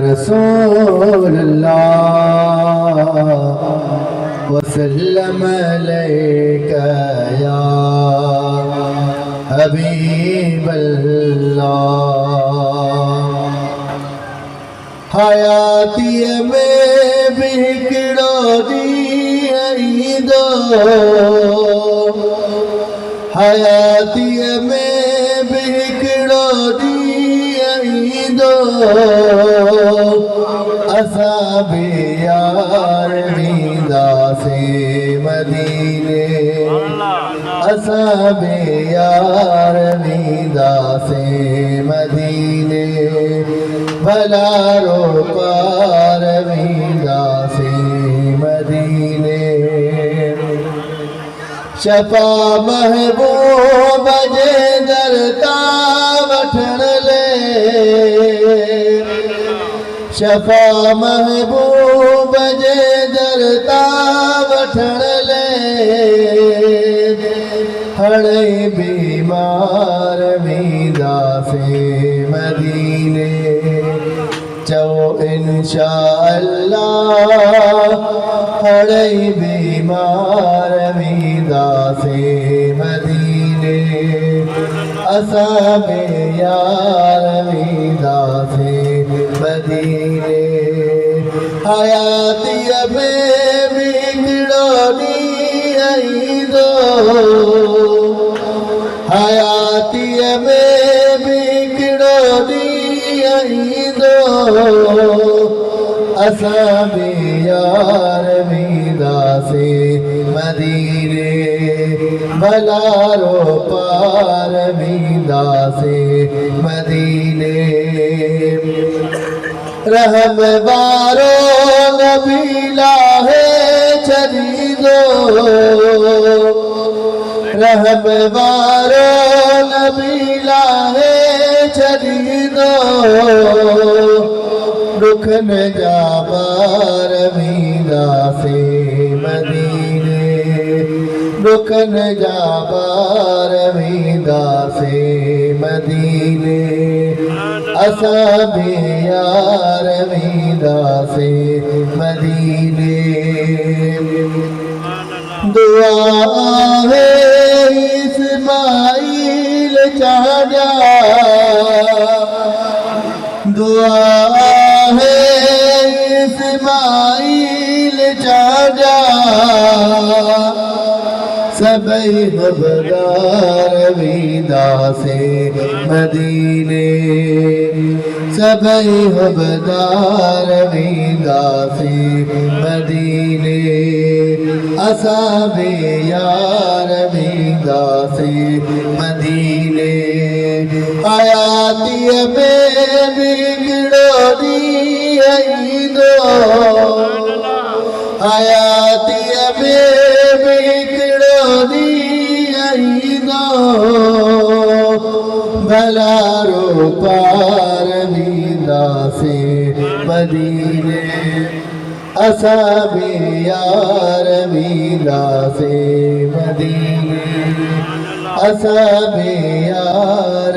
रसूल अल्लाह वसल्लम अलैका या हबीब अल्लाह। हयाती में बिकड़ो दी दो, हयाती में बिकड़ो दी दो, असाबे यार मीदा से मदीने, असाबे यार मीदा से मदीने, भला रो पार मीदा से मदीने। शफा महबूब जे दरता वठण ले, शफा महबूब जे दरता वठण ले, हणे बीमार मीदा से मदीने। चो इंशा अल्लाह हणे बीमार मीदा से मदीने, असाबे यार मीदा से मदीने। हयाती में बिगड़ो दी दो, हयाती में बिगड़ो दी दो, असाबे यार मीदा से मदीने, भला रो पार मीदा से मदीने। रहम वारो नबी लाहे चली दो, रहम वारो नबी लाहे चली दो, रुखन जा बार मीदा से मदीने, रुखन जा बार मीदा से मदीने, असाबे यार मीदा से मदीने। दुआ है इस्माइल चाचा, दुआ है इस्माइल चाचा, सबई खबरदार मीदा से मदीने, सबई खबरदार मीदा से मदीने, असाबे यार मीदा से मदीने। हयाती में बिगड़ो दी दो, हयाती में बिगड़ो दी दो, भला रो पार मीदा से मदीने, असाबे यार मीदा से मदीने, असाबे यार